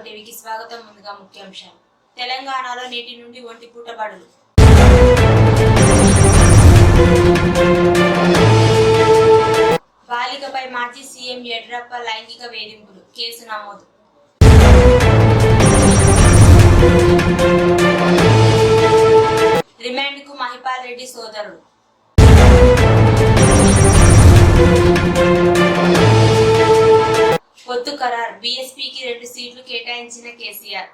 టీవీకి స్వాగతం. ముందుగా ముఖ్యాంశాలు. తెలంగాణలో నేటి నుండి ఒంటి పూట బడులు. బాలికపై మాజీ సీఎం యడ్యూరప్ప లైంగిక వేధింపులు కేసు నమోదు. రిమాండ్కు మహిపాల్ రెడ్డి సోదరుడు. పొత్తు ఖరారు. బీఎస్పీకి 2 సీట్లు కేటాయించిన కేసీఆర్.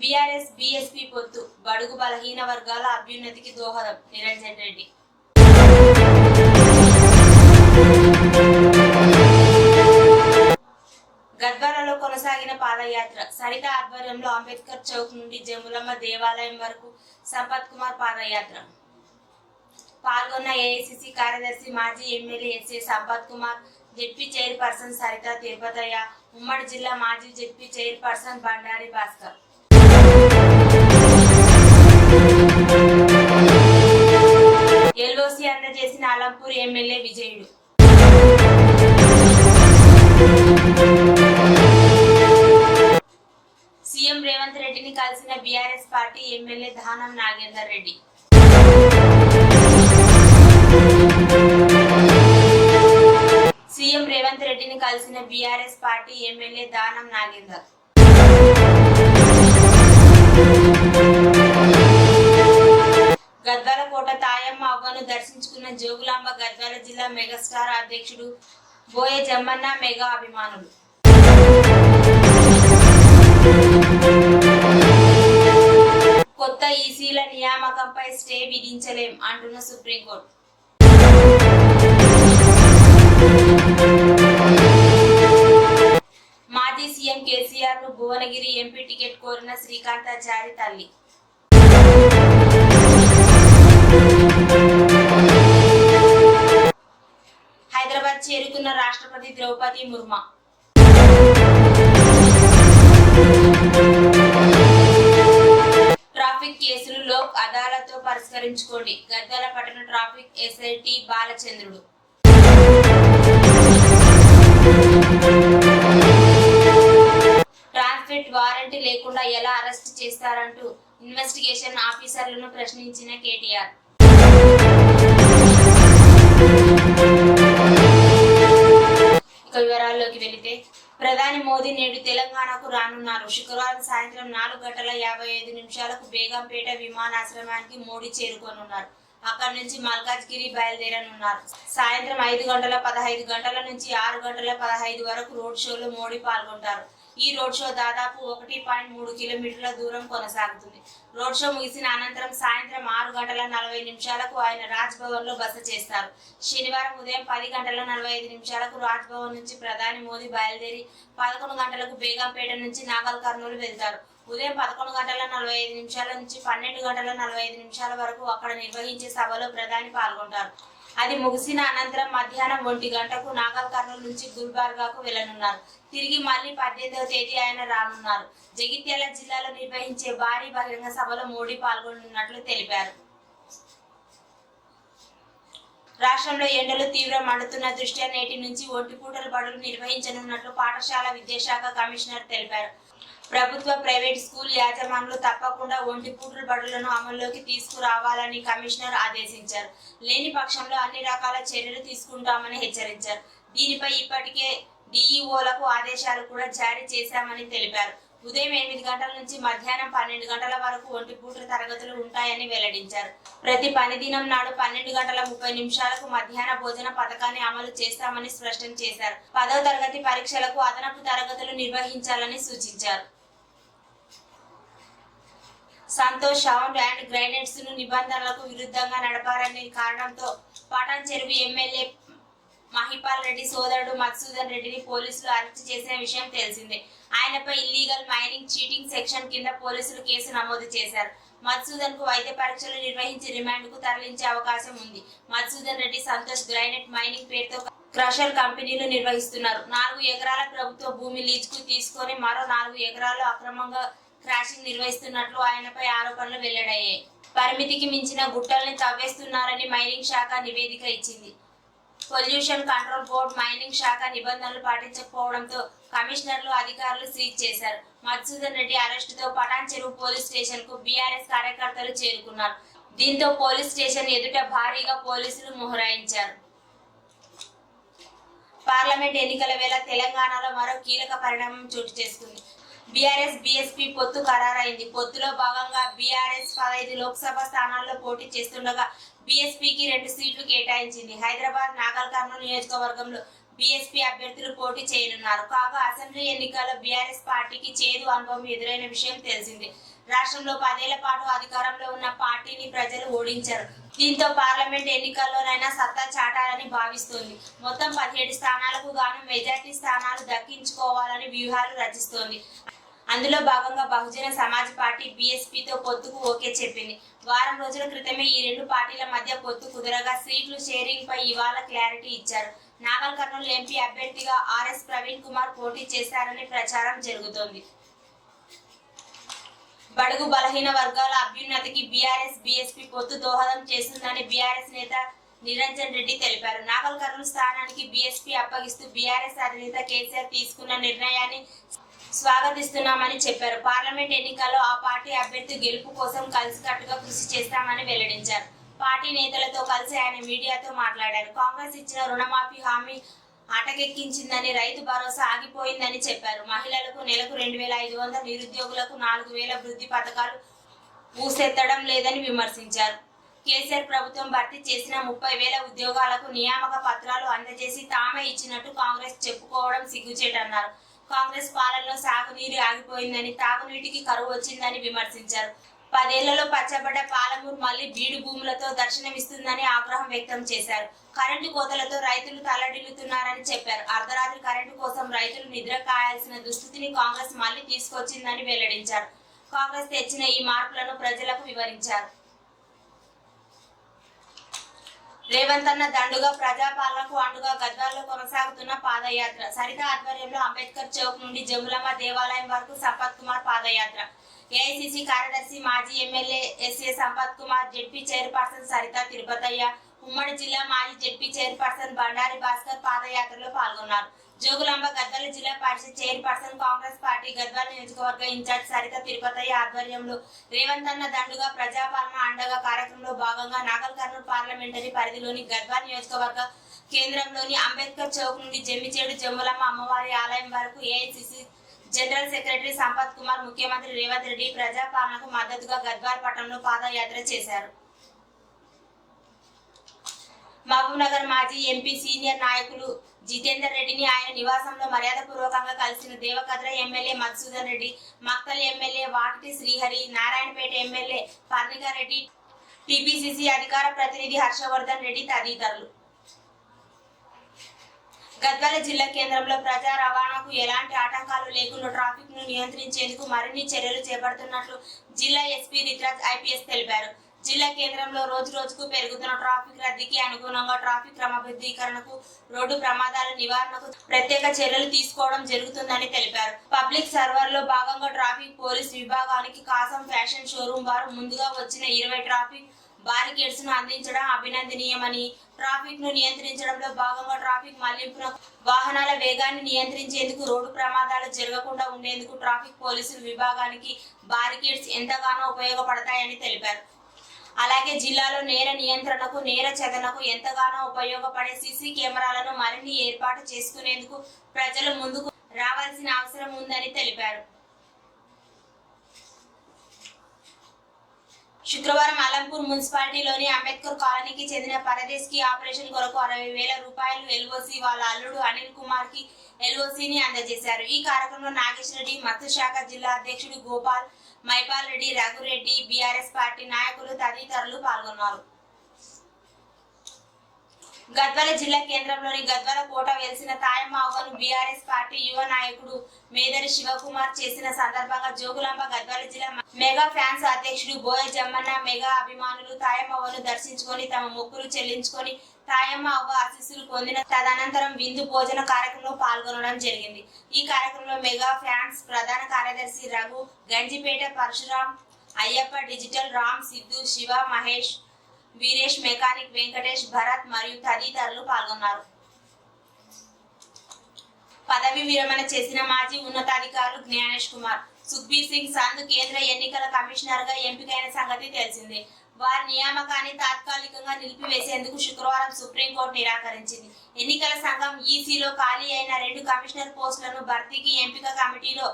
బీఆర్ఎస్ బీఎస్పీ పొత్తు బడుగు బలహీన వర్గాల అభ్యున్నతికి దోహదం నిరంజన్ రెడ్డి. గద్వాలలో కొనసాగిన పాదయాత్ర. సరిత ఆధ్వర్యంలో అంబేద్కర్ చౌక్ నుండి జములమ్మ దేవాలయం వరకు సంపత్ కుమార్ పాదయాత్ర. పాల్గొన్న ఏఐసిసి కార్యదర్శి మాజీ MLA SA Sampath Kumar, ZP chairperson Saritha Tirupataiah, ఉమ్మడి జిల్లా మాజీ ZP chairperson Bandari Bhaskar. LOC అందజేసిన అలంపూర్ ఎమ్మెల్యే విజయుడు. సీఎం రేవంత్ రెడ్డిని కలిసిన BRS party MLA Danam Nagender Reddy. CM Revanth రెడ్డిని కలిసిన BRS party MLA Danam Nagender. Gadwal కోట తాయమ్మ అవ్వను దర్శించుకున్న జోగులాంబ గద్వాల జిల్లా మెగాస్టార్ అధ్యక్షుడు బోయ జమ్మన్న మెగా అభిమానులు. కొత్త ఈసీల నియామకంపై స్టే విధించలేం అంటున్న సుప్రీంకోర్టు. మాజీ సీఎం కేసీఆర్ ను భువనగిరి ఎంపీ టికెట్ కోరిన శ్రీకాంతాచారి తల్లి. హైదరాబాద్ చేరుకున్న రాష్ట్రపతి ద్రౌపది ముర్ము. ట్రాఫిక్ కేసులు లోక్ అదాలత్తో పరిష్కరించుకోండి. గద్వాల పట్టణ ట్రాఫిక్ ఎస్ఐటి బాలచంద్రుడు. ట్రాన్స్ఫిట్ వారెంట్ లేకుండా ఎలా అరెస్ట్ చేస్తారంటూ ఇన్వెస్టిగేషన్ ఆఫీసర్లను ప్రశ్నించిన కేటీఆర్. ఇక వివరాల్లోకి వెళితే, ప్రధాని మోదీ నేడు తెలంగాణకు రానున్నారు. శుక్రవారం సాయంత్రం 4:55 బేగంపేట విమానాశ్రయానికి మోడీ చేరుకోనున్నారు. అక్కడి నుంచి మల్కాజ్గిరి బయలుదేరనున్నారు. సాయంత్రం 5:15 నుంచి 6:15 వరకు రోడ్ షోలో మోడీ పాల్గొంటారు. ఈ రోడ్ షో దాదాపు 1.3 కిలోమీటర్ల దూరం కొనసాగుతుంది. రోడ్ షో ముగిసిన అనంతరం సాయంత్రం 6:40 ఆయన రాజ్ భవన్ లో బస చేస్తారు. శనివారం ఉదయం 10:45 రాజ్ భవన్ నుంచి ప్రధాని మోదీ బయలుదేరి 11 గంటలకు బేగంపేట నుంచి నాగల్ కర్నూలు వెళ్తారు. ఉదయం 11:45 నుంచి 12:45 వరకు అక్కడ నిర్వహించే సభలో ప్రధాని పాల్గొంటారు. అది ముగిసిన అనంతరం మధ్యాహ్నం 1 గంటకు నాగల్ కర్నూలు నుంచి గుల్బర్గాకు వెళ్లనున్నారు. తిరిగి మళ్లీ 18వ తేదీ ఆయన రానున్నారు. జగిత్యాల జిల్లాలో నిర్వహించే భారీ బహిరంగ సభలో మోడీ పాల్గొనున్నట్లు తెలిపారు. రాష్ట్రంలో ఎండలు తీవ్రం మండుతున్న దృష్ట్యా నేటి నుంచి ఒంటిపూటల బడులు నిర్వహించనున్నట్లు పాఠశాల విద్యాశాఖ కమిషనర్ తెలిపారు. ప్రభుత్వ ప్రైవేట్ స్కూల్ యాజమానులు తప్పకుండా ఒంటిపూటల బడులను అమల్లోకి తీసుకురావాలని కమిషనర్ ఆదేశించారు. లేని పక్షంలో అన్ని రకాల చర్యలు తీసుకుంటామని హెచ్చరించారు. దీనిపై ఇప్పటికే డిఈఓలకు ఆదేశాలు కూడా జారీ చేశామని తెలిపారు. ఉదయం 8 గంటల నుంచి మధ్యాహ్నం 12 గంటల వరకు ఒంటిపూటల తరగతులు ఉంటాయని వెల్లడించారు. ప్రతి పని దినం నాడు 12:30 మధ్యాహ్న భోజన పథకాన్ని అమలు చేస్తామని స్పష్టం చేశారు. 10వ తరగతి పరీక్షలకు అదనపు తరగతులు నిర్వహించాలని సూచించారు. సంతోష్ సౌండ్ అండ్ గ్రైనేడ్స్ ను నిబంధనలకు విరుద్ధంగా నడపారనే కారణంతో పటాన్ చెరువు ఎమ్మెల్యే మహిపాల్ రెడ్డి సోదరుడు మధుసూదన్ రెడ్డిని పోలీసులు అరెస్టు చేసిన విషయం తెలిసిందే. ఆయనపై ఇల్లీగల్ మైనింగ్ చీటింగ్ సెక్షన్ కింద పోలీసులు కేసు నమోదు చేశారు. మధుసూదన్ కు వైద్య పరీక్షలు నిర్వహించి రిమాండ్ కు తరలించే అవకాశం ఉంది. మధుసూదన్ రెడ్డి సంతోష్ గ్రైనేట్ మైనింగ్ పేరుతో క్రషర్ కంపెనీలు నిర్వహిస్తున్నారు. 4 ఎకరాల ప్రభుత్వ భూమి లీజ్ కు తీసుకొని మరో 4 ఎకరాలు అక్రమంగా క్రాషింగ్ నిర్వహిస్తున్నట్లు ఆయనపై ఆరోపణలు వెల్లడయ్యాయి. పరిమితికి మించిన గుట్టల్ని తవ్వేస్తున్నారని మైనింగ్ శాఖ నివేదిక ఇచ్చింది. పొల్యూషన్ కంట్రోల్ బోర్డు మైనింగ్ శాఖ నిబంధనలు పాటించకపోవడంతో కమిషనర్లు అధికారులు సీజ్ చేశారు. మధుసూదన్ రెడ్డి అరెస్టుతో పటాన్ చెరువు పోలీస్ స్టేషన్ కు బీఆర్ఎస్ కార్యకర్తలు చేరుకున్నారు. దీంతో పోలీస్ స్టేషన్ ఎదుట భారీగా పోలీసులు మొహరాయించారు. పార్లమెంట్ ఎన్నికల వేళ తెలంగాణలో మరో కీలక పరిణామం చోటు చేసుకుంది. బీఆర్ఎస్ బీఎస్పీ పొత్తు ఖరారైంది. పొత్తులో భాగంగా బీఆర్ఎస్ 15 లోక్సభ స్థానాల్లో పోటీ చేస్తుండగా బీఎస్పీకి 2 సీట్లు కేటాయించింది. హైదరాబాద్, నాగల్ కర్నూలు నియోజకవర్గంలో బీఎస్పీ అభ్యర్థులు పోటీ చేయనున్నారు. కాగా అసెంబ్లీ ఎన్నికల్లో బీఆర్ఎస్ పార్టీకి చేదు అనుభవం ఎదురైన విషయం తెలిసిందే. రాష్ట్రంలో 10 ఏళ్ల పాటు అధికారంలో ఉన్న పార్టీని ప్రజలు ఓడించారు. దీంతో పార్లమెంట్ ఎన్నికల్లోనైనా సత్తా చాటాలని భావిస్తోంది. మొత్తం 17 స్థానాలకు గాను మెజార్టీ స్థానాలు దక్కించుకోవాలని వ్యూహాలు రచిస్తోంది. అందులో భాగంగా బహుజన సమాజ్ పార్టీ బీఎస్పీతో పొత్తుకు ఓకే చెప్పింది. వారం రోజుల క్రితమే ఈ 2 పార్టీల మధ్య పొత్తు కుదరగా సీట్లు షేరింగ్ పై ఇవాళ క్లారిటీ ఇచ్చారు. నాగల్ కర్నూలు ఎంపీ అభ్యర్థిగా ఆర్ఎస్ ప్రవీణ్ కుమార్ పోటీ చేశారని ప్రచారం జరుగుతోంది. బడుగు బలహీన వర్గాల అభ్యున్నతికి బీఆర్ఎస్ బీఎస్పీ పొత్తు దోహదం చేస్తుందని బీఆర్ఎస్ నేత నిరంజన్ రెడ్డి తెలిపారు. నాగల్ కర్నూలు స్థానానికి బీఎస్పీ అప్పగిస్తూ బీఆర్ఎస్ అధినేత కేసీఆర్ తీసుకున్న నిర్ణయాన్ని స్వాగతిస్తున్నామని చెప్పారు. పార్లమెంట్ ఎన్నికల్లో ఆ పార్టీ అభ్యర్థి గెలుపు కోసం కలిసికట్టుగా కృషి చేస్తామని వెల్లడించారు. పార్టీ నేతలతో కలిసి ఆయన మీడియాతో మాట్లాడారు. కాంగ్రెస్ ఇచ్చిన రుణమాఫీ హామీ అటకెక్కించిందని, రైతు భరోసా ఆగిపోయిందని చెప్పారు. మహిళలకు నెలకు 2,500, నిరుద్యోగులకు 4,000 వృద్ధి పథకాలు ఊసెత్తడం లేదని విమర్శించారు. కేసీఆర్ ప్రభుత్వం భర్తీ చేసిన 30,000 ఉద్యోగాలకు నియామక పత్రాలు అందజేసి తామే ఇచ్చినట్టు కాంగ్రెస్ చెప్పుకోవడం సిగ్గుచేటన్నారు. కాంగ్రెస్ పాలనలో సాగునీరు ఆగిపోయిందని, తాగునీటికి కరువు వచ్చిందని విమర్శించారు. 10 ఏళ్లలో పచ్చబడ్డ పాలమూరు మళ్లీ బీడు భూములతో దర్శనమిస్తుందని ఆగ్రహం వ్యక్తం చేశారు. కరెంటు కోతలతో రైతులు తల్లడిల్లుతున్నారని చెప్పారు. అర్ధరాత్రి కరెంటు కోసం రైతులు నిద్ర కాయాల్సిన దుస్థితిని కాంగ్రెస్ మళ్లీ తీసుకొచ్చిందని వెల్లడించారు. కాంగ్రెస్ తెచ్చిన ఈ మార్పులను ప్రజలకు వివరించారు. రేవంత్ అన్న దండుగా ప్రజాపాలనకు అండుగా గద్వాలలో కొనసాగుతున్న పాదయాత్ర. సరిత ఆధ్వర్యంలో అంబేద్కర్ చౌక్ నుండి జములమ్మ దేవాలయం వరకు సంపత్ కుమార్ పాదయాత్ర. ఏఐసిసి కార్యదర్శి మాజీ MLA SA Sampath Kumar, ZP chairperson Saritha Tirupataiah, ఉమ్మడి జిల్లా మాజీ జెడ్పీ చైర్పర్సన్ బండారి భాస్కర్ పాదయాత్రలో పాల్గొన్నారు. జోగులాంబ గద్వాల జిల్లా పరిషత్ చైర్పర్సన్, కాంగ్రెస్ పార్టీ గద్వాల నియోజకవర్గ ఇన్ఛార్జ్ సరిత తిరుపతయ్య ఆధ్వర్యంలో రేవంత్ అన్న దండుగా ప్రజాపాలన అండగా కార్యక్రమంలో భాగంగా నాగల్ కర్నూలు పార్లమెంటరీ పరిధిలోని గద్వాల నియోజకవర్గ కేంద్రంలోని అంబేద్కర్ చౌక్ నుండి జమ్మిచేడు జమ్ములమ్మ అమ్మవారి ఆలయం వరకు AICC general secretary Sampath Kumar, ముఖ్యమంత్రి రేవంత్ రెడ్డి ప్రజాపాలనకు మద్దతుగా గద్వాల పట్టణంలో పాదయాత్ర చేశారు. మహబూబ్ నగర్ మాజీ ఎంపీ సీనియర్ నాయకులు జితేందర్ రెడ్డిని ఆయన నివాసంలో మర్యాదపూర్వకంగా కలిసిన Devakadra MLA Madhusudan Reddy, Makthal MLA Vakiti Srihari, Narayanpet MLA Parnika Reddy, TPCC అధికార ప్రతినిధి హర్షవర్ధన్ రెడ్డి తదితరులు. గద్వాల జిల్లా కేంద్రంలో ప్రజా రవాణాకు ఎలాంటి ఆటంకాలు లేకుండా ట్రాఫిక్ ను నియంత్రించేందుకు మరిన్ని చర్యలు చేపడుతున్నట్లు జిల్లా ఎస్పీ రిత్రాజ్ ఐపీఎస్ తెలిపారు. జిల్లా కేంద్రంలో రోజు రోజుకు పెరుగుతున్న ట్రాఫిక్ రద్దీకి అనుగుణంగా ట్రాఫిక్ క్రమబద్ధీకరణకు, రోడ్డు ప్రమాదాల నివారణకు ప్రత్యేక చర్యలు తీసుకోవడం జరుగుతుందని తెలిపారు. పబ్లిక్ సర్వర్ లో భాగంగా ట్రాఫిక్ పోలీస్ విభాగానికి కాసం ఫ్యాషన్ షోరూం వారు ముందుగా వచ్చిన 20 ట్రాఫిక్ బారికేడ్స్ ను అందించడం అభినందనీయమని, ట్రాఫిక్ ను నియంత్రించడంలో భాగంగా ట్రాఫిక్ మళ్లింపున వాహనాల వేగాన్ని నియంత్రించేందుకు, రోడ్డు ప్రమాదాలు జరగకుండా ఉండేందుకు ట్రాఫిక్ పోలీసుల విభాగానికి బారికేడ్స్ ఎంతగానో ఉపయోగపడతాయని తెలిపారు. అలాగే జిల్లాలో నేర నియంత్రణకు, నేర చదనకు ఎంతగానో ఉపయోగపడే సీసీ కెమెరాలను మరిన్ని ఏర్పాటు చేసుకునేందుకు ప్రజలు ముందుకు రావాల్సిన అవసరం ఉందని తెలిపారు. శుక్రవారం అలంపూర్ మున్సిపాలిటీలోని అంబేద్కర్ కాలనీకి చెందిన పరదేశ్ కి ఆపరేషన్ కొరకు 60,000 రూపాయలు ఎల్ఓసి వాళ్ళ అల్లుడు అనిల్ కుమార్ కి ఎల్ఓసిని అందజేశారు. ఈ కార్యక్రమంలో నాగేష్ రెడ్డి, మత్స్యశాఖ జిల్లా అధ్యక్షుడు గోపాల్, మైపాల్ రెడ్డి, రఘురెడ్డి, బీఆర్ఎస్ పార్టీ నాయకులు తదితరులు పాల్గొన్నారు. గద్వాల జిల్లా కేంద్రంలోని గద్వాల కోట వెలిసిన తాయమ్మ అవ్వను బీఆర్ఎస్ పార్టీ యువ నాయకుడు మేదరి శివకుమార్ చేసిన సందర్భంగా జోగులాంబ గద్వాల జిల్లా మెగా ఫ్యాన్స్ అధ్యక్షుడు బోయ జమ్మన్న, మెగా అభిమానులు తాయమ్మ అవ్వను దర్శించుకొని తమ మొక్కులు చెల్లించుకొని తాయమ్మ అవ్వ ఆశీస్సులు పొందిన తదనంతరం విందు భోజన కార్యక్రమంలో పాల్గొనడం జరిగింది. ఈ కార్యక్రమంలో మెగా ఫ్యాన్స్ ప్రధాన కార్యదర్శి రఘు, గంజిపేట పరశురాం, అయ్యప్ప, డిజిటల్ రామ్, సిద్ధు, శివ, మహేష్, వీరేష్, మెకానిక్ వెంకటేష్, భరత్ మరియు తదితరులు పాల్గొన్నారు. పదవి విరమణ చేసిన మాజీ ఉన్నతాధికారులు జ్ఞానేష్ కుమార్, సుఖ్బీర్ సింగ్ సంధు కేంద్ర ఎన్నికల కమిషనర్ గా ఎంపికైన సంగతి తెలిసిందే. వారి నియామకాన్ని తాత్కాలికంగా నిలిపివేసేందుకు శుక్రవారం సుప్రీంకోర్టు నిరాకరించింది. ఎన్నికల సంఘం ఈసీలో ఖాళీ అయిన 2 కమిషనర్ పోస్టులను భర్తీకి ఎంపిక కమిటీలో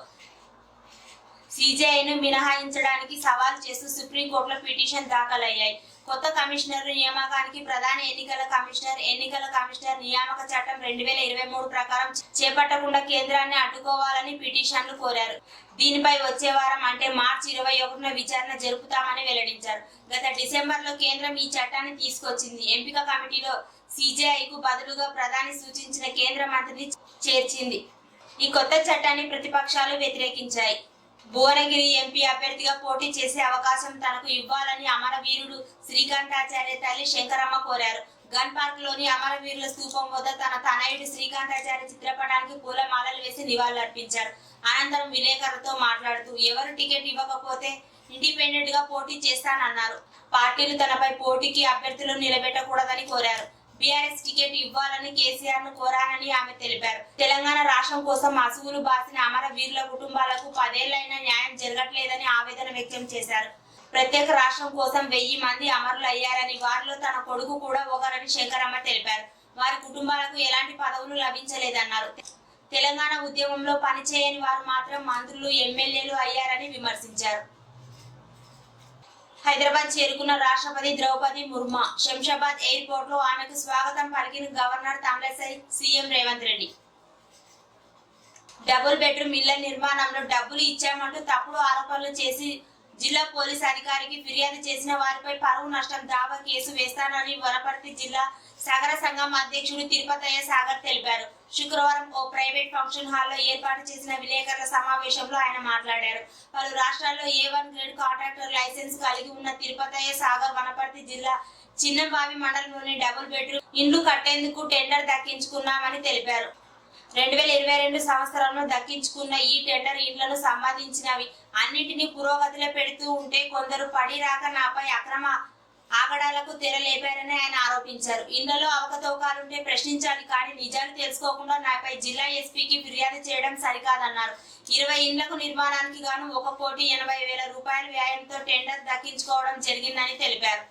సీజేఐను మినహాయించడానికి సవాల్ చేస్తూ సుప్రీంకోర్టులో పిటిషన్ దాఖలయ్యాయి. కొత్త కమిషనర్ నియామకానికి ప్రధాన ఎన్నికల కమిషనర్ నియామక చట్టం 2023 ప్రకారం చేపట్టకుండా కేంద్రాన్ని అడ్డుకోవాలని పిటిషన్లు కోరారు. దీనిపై వచ్చే వారం అంటే మార్చి 21న విచారణ జరుపుతామని వెల్లడించారు. గత డిసెంబర్లో కేంద్రం ఈ చట్టాన్ని తీసుకొచ్చింది. ఎంపిక కమిటీలో సీజేఐకు బదులుగా ప్రధాని సూచించిన కేంద్ర మంత్రిని చేర్చింది. ఈ కొత్త చట్టాన్ని ప్రతిపక్షాలు వ్యతిరేకించాయి. భువనగిరి ఎంపీ అభ్యర్థిగా పోటీ చేసే అవకాశం తనకు ఇవ్వాలని అమరవీరుడు శ్రీకాంతాచార్య తల్లి శంకరమ్మ కోరారు. గన్ పార్క్ లోని అమరవీరుల స్తూపం వద్ద తన తనయుడు శ్రీకాంతాచార్య చిత్రపటానికి పూలమాలలు వేసి నివాళులర్పించారు. అనంతరం విలేకరులతో మాట్లాడుతూ ఎవరు టికెట్ ఇవ్వకపోతే ఇండిపెండెంట్ గా పోటీ చేస్తానన్నారు. పార్టీలు తనపై పోటీకి అభ్యర్థులను నిలబెట్టకూడదని కోరారు. బీఆర్ఎస్ టికెట్ ఇవ్వాలని కేసీఆర్ ను కోరానని ఆమె తెలిపారు. తెలంగాణ రాష్ట్రం కోసం అసువులు బాసిన అమరవీరుల కుటుంబాలకు 10 ఏళ్లైనా న్యాయం జరగట్లేదని ఆవేదన వ్యక్తం చేశారు. ప్రత్యేక రాష్ట్రం కోసం 1000 మంది అమరులు అయ్యారని, వారిలో తన కొడుకు కూడా ఒకరని శంకరమ్మ తెలిపారు. వారి కుటుంబాలకు ఎలాంటి పదవులు లభించలేదన్నారు. తెలంగాణ ఉద్యమంలో పనిచేయని వారు మాత్రం మంత్రులు, ఎమ్మెల్యేలు అయ్యారని విమర్శించారు. హైదరాబాద్ చేరుకున్న రాష్ట్రపతి ద్రౌపది ముర్ము శంషాబాద్ ఎయిర్పోర్ట్ లో ఆమెకు స్వాగతం పలికిన governor Tamilisai CM Revanth Reddy. Double bedroom ఇళ్ల నిర్మాణంలో డబ్బులు ఇచ్చామంటూ తప్పుడు ఆరోపణలు చేసి జిల్లా పోలీస్ అధికారికి ఫిర్యాదు చేసిన వారిపై పరువు నష్టం దావా కేసు వేస్తానని వనపర్తి జిల్లా సాగర సంఘం అధ్యక్షుడు తిరుపతయ్య సాగర్ తెలిపారు. శుక్రవారం ఓ ప్రైవేట్ ఫంక్షన్ హాల్లో ఏర్పాటు చేసిన విలేకరుల సమావేశంలో ఆయన మాట్లాడారు. పలు రాష్ట్రాల్లో A1 గ్రేడ్ కాంట్రాక్టర్ లైసెన్స్ కలిగి ఉన్న తిరుపతయ్య సాగర్ వనపర్తి జిల్లా చిన్నబావి మండలంలోని డబుల్ బెడ్రూమ్ ఇండ్లు కట్టేందుకు టెండర్ దక్కించుకున్నామని తెలిపారు. 2022 సంవత్సరంలో దక్కించుకున్న ఈ టెండర్ ఇండ్లను సంబంధించినవి అన్నింటినీ పురోగతిలో పెడుతూ ఉంటే కొందరు పడి రాక నాపై అక్రమ ఆగడాలకు తెరలేపారని ఆయన ఆరోపించారు. ఇందులో అవకతవకాలుంటే ప్రశ్నించాలి, కానీ నిజాలు తెలుసుకోకుండా నాపై జిల్లా ఎస్పీకి ఫిర్యాదు చేయడం సరికాదన్నారు. 20 ఇండ్లకు నిర్మాణానికి గాను 1,80,000 రూపాయల వ్యయంతో టెండర్ దక్కించుకోవడం జరిగిందని తెలిపారు.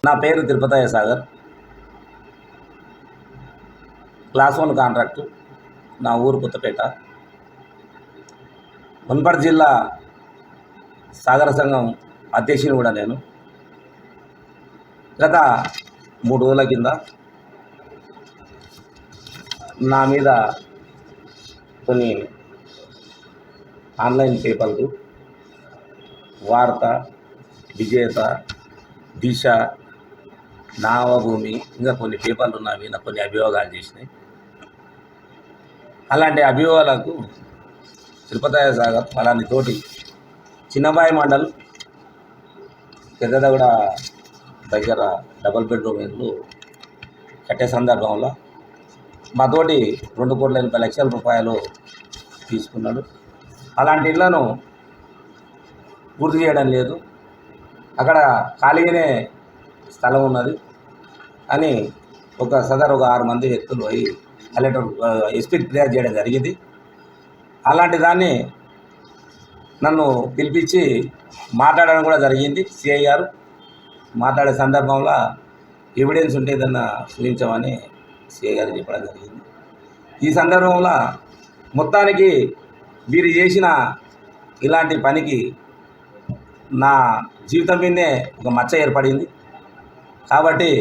నా పేరు తిరుపతయ్య సాగర్. Class 1 contract. నా ఊరు కొత్తపేట. వనపర్తి జిల్లా సాగర సంఘం అధ్యక్షుని కూడా నేను. గత 3 రోజుల కింద నా మీద కొన్ని ఆన్లైన్ పేపర్లు, వార్త, విజేత, దిశ, నావభూమి, ఇంకా కొన్ని పేపర్లు నా మీద కొన్ని అభియోగాలు చేసినాయి. అలాంటి అభియోగాలకు తిరుపతయ్య సాగర్ అలాంటి తోటి చిన్నబాయి మండల్ పెద్దదగూడ దగ్గర డబుల్ బెడ్రూమ్ ఇల్లు కట్టే సందర్భంలో మాతోటి 2,80,00,000 రూపాయలు తీసుకున్నాడు. అలాంటి ఇళ్లను పూర్తి చేయడం లేదు, అక్కడ ఖాళీగానే స్థలం ఉన్నది అని ఒక 6 మంది వ్యక్తులు పోయి కలెక్టర్ ఎస్పీకి ఫిర్యాదు చేయడం జరిగింది. అలాంటి దాన్ని నన్ను పిలిపించి మాట్లాడడం కూడా జరిగింది. సిఐ గారు మాట్లాడే సందర్భంలో ఎవిడెన్స్ ఉంటే ఏదన్నా చూపించమని సిఐ గారు చెప్పడం జరిగింది. ఈ సందర్భంలో మొత్తానికి వీరు చేసిన ఇలాంటి పనికి నా జీవితం మీదే ఒక మచ్చ ఏర్పడింది. కాబట్టి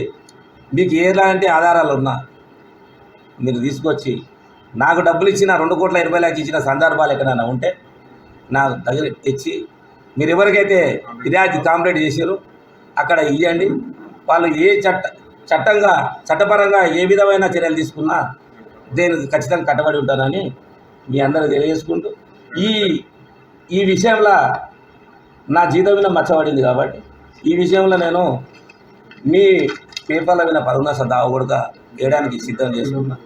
మీకు ఎలాంటి ఆధారాలు ఉన్నా మీరు తీసుకొచ్చి నాకు డబ్బులు ఇచ్చిన 2,20,00,000 ఇచ్చిన సందర్భాలు ఎక్కడైనా ఉంటే నా దగ్గర తెచ్చి మీరు ఎవరికైతే ఫిర్యాదు కంప్లైంట్ చేశారో అక్కడ ఇవ్వండి. వాళ్ళు ఏ చట్టపరంగా ఏ విధమైన చర్యలు తీసుకున్నా దేనికి ఖచ్చితంగా కట్టబడి ఉంటానని మీ అందరూ తెలియజేసుకుంటూ ఈ విషయంలో నా జీవితం మీద మచ్చబడింది. కాబట్టి ఈ విషయంలో నేను మీ పేపర్ల మీద పరువునష్ట దావా కూడా వేయడానికి సిద్ధం చేసుకున్నా.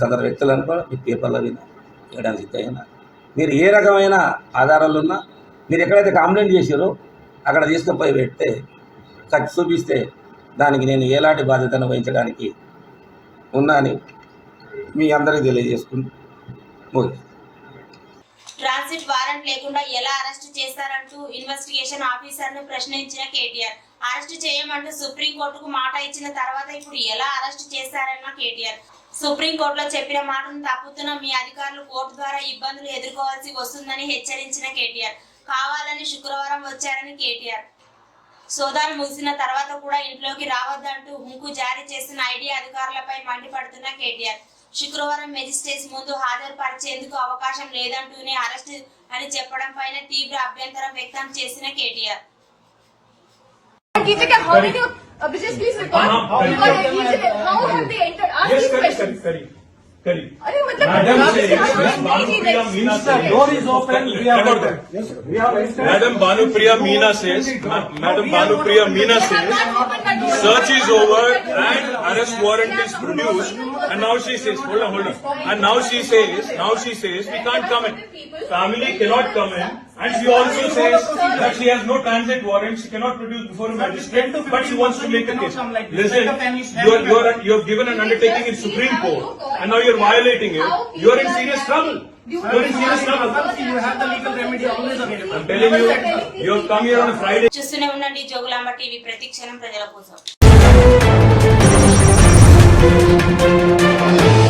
సదరు వ్యక్తులను కూడా మీ పేపర్ల మీద వేయడానికి సిద్ధమైనా మీరు ఏ రకమైన ఆధారాలు ఉన్నా మీరు ఎక్కడైతే కంప్లైంట్ చేసారో అక్కడ తీసుకుపోయి పెడితే చూపిస్తే దానికి నేను ఎలాంటి బాధ్యతను వహించడానికి ఉన్నానని మీ అందరికీ తెలియజేసుకుంటూ ముగిస్తాను. ట్రాన్సిట్ వారెంట్ లేకుండా ఎలా అరెస్ట్ చేస్తారంటూ ఇన్వెస్టిగేషన్ ఆఫీసర్ ను ప్రశ్నించిన కేటీఆర్. అరెస్ట్ చేయమంటూ సుప్రీంకోర్టుకు మాట ఇచ్చిన తర్వాత ఇప్పుడు ఎలా అరెస్ట్ చేస్తారన్న కేటీఆర్. సుప్రీంకోర్టులో చెప్పిన మాటను తప్పుతున్న మీ అధికారులు కోర్టు ద్వారా ఇబ్బందులు ఎదుర్కోవాల్సి వస్తుందని హెచ్చరించిన కేటీఆర్. కావాలని శుక్రవారం వచ్చారని కేటీఆర్. సోదాలు ముగిసిన తర్వాత కూడా ఇంట్లోకి రావద్దంటూ హుంకు జారీ చేసిన ఐటీ అధికారులపై మండిపడుతున్న కేటీఆర్. శుక్రవారం మెజిస్ట్రేట్ ముందు హాజరుపరిచేందుకు అవకాశం లేదంటూనే అరెస్ట్ అని చెప్పడం పైన తీవ్ర అభ్యంతరం వ్యక్తం చేసిన KTR. Abhijit, please record. How have they entered? Ask these questions. अरे मतलब Madam says, Bhanupriya Meena says, door is open. We have entered. Madam Bhanupriya Meena says, search is over and arrest warrant is produced, and now she says, hold on, and now she says we can't come in. Family cannot come in, and she also says that she has no transit warrant, she cannot produce before a magistrate, but she wants to make a case. Listen, you have given an undertaking in Supreme Court, and now you're violating it. You're in serious trouble. You're in serious trouble. You have the legal remedy always available. I'm telling you, you have come here on a Friday. చూస్తూనే ఉండండి Jogulamba TV, ప్రతిక్షణం ప్రజల కోసం.